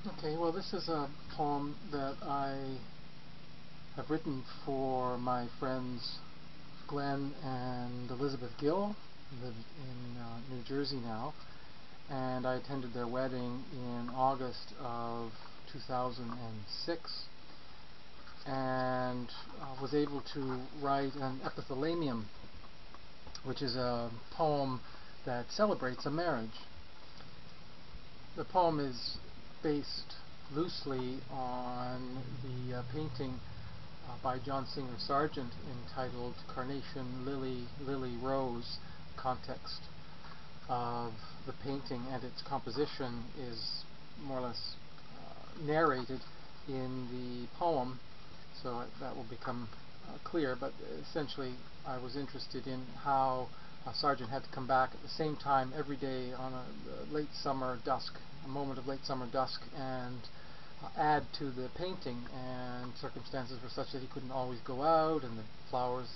Okay, well, this is a poem that I have written for my friends Glen and Elizabeth Gill, who live in New Jersey now, and I attended their wedding in August of 2006 and was able to write an Epithalamium, which is a poem that celebrates a marriage. The poem is based loosely on the painting by John Singer Sargent entitled Carnation, Lily, Lily, Rose. Context of the painting and its composition is more or less narrated in the poem, so that will become clear, but essentially I was interested in how Sargent had to come back at the same time every day on a late summer dusk, a moment of late summer dusk, and add to the painting, and circumstances were such that he couldn't always go out, and the flowers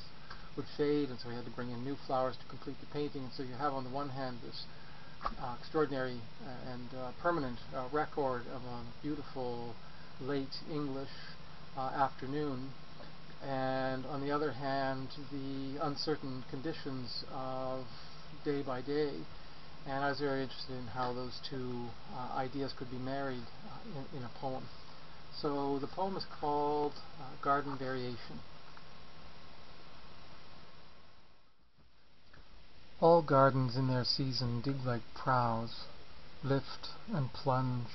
would fade, and so he had to bring in new flowers to complete the painting. And so you have on the one hand this extraordinary and permanent record of a beautiful late English afternoon, and on the other hand the uncertain conditions of day by day. And I was very interested in how those two ideas could be married in a poem. So the poem is called Garden Variation. All gardens in their season dig like prows, lift and plunge,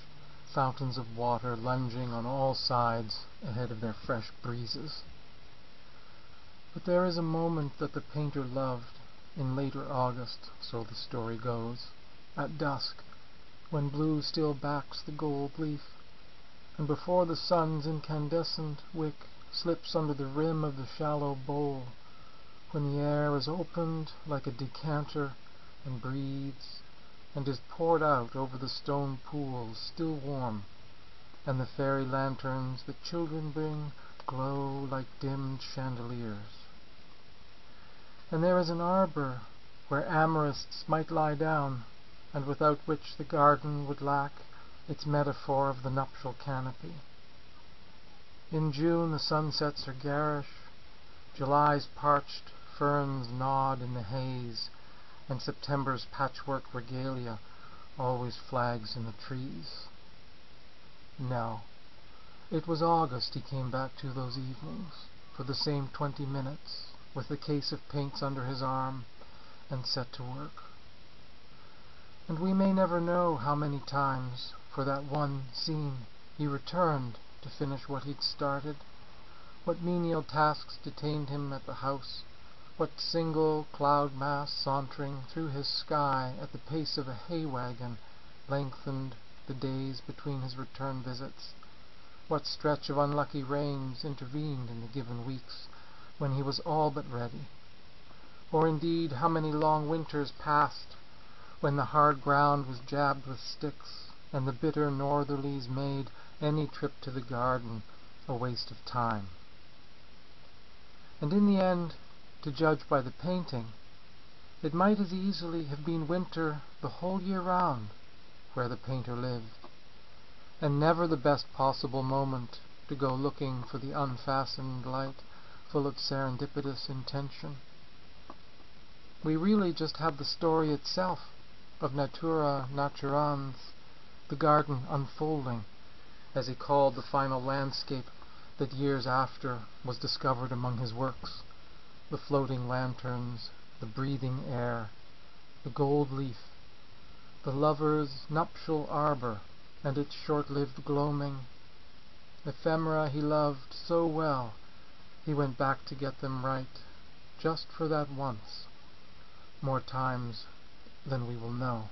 fountains of water lunging on all sides ahead of their fresh breezes. But there is a moment that the painter loved in later August, so the story goes, at dusk, when blue still backs the gold leaf, and before the sun's incandescent wick slips under the rim of the shallow bowl, when the air is opened like a decanter and breathes, and is poured out over the stone pools still warm, and the fairy lanterns that children bring glow like dimmed chandeliers. And there is an arbor where amorists might lie down, and without which the garden would lack its metaphor of the nuptial canopy. In June the sunsets are garish, July's parched ferns nod in the haze, and September's patchwork regalia always flags in the trees. No, it was August he came back to those evenings, for the same 20 minutes, with the case of paints under his arm, and set to work. And we may never know how many times, for that one scene, he returned to finish what he'd started, what menial tasks detained him at the house, what single cloud mass sauntering through his sky at the pace of a hay wagon lengthened the days between his return visits, what stretch of unlucky rains intervened in the given weeks when he was all but ready, or indeed how many long winters passed when the hard ground was jabbed with sticks and the bitter northerlies made any trip to the garden a waste of time. And in the end, to judge by the painting, it might as easily have been winter the whole year round where the painter lived, and never the best possible moment to go looking for the unfastened light full of serendipitous intention. We really just have the story itself of natura naturans, the garden unfolding, as he called the final landscape that years after was discovered among his works, the floating lanterns, the breathing air, the gold leaf, the lover's nuptial arbor and its short-lived gloaming, ephemera he loved so well he went back to get them right, just for that once, more times than we will know.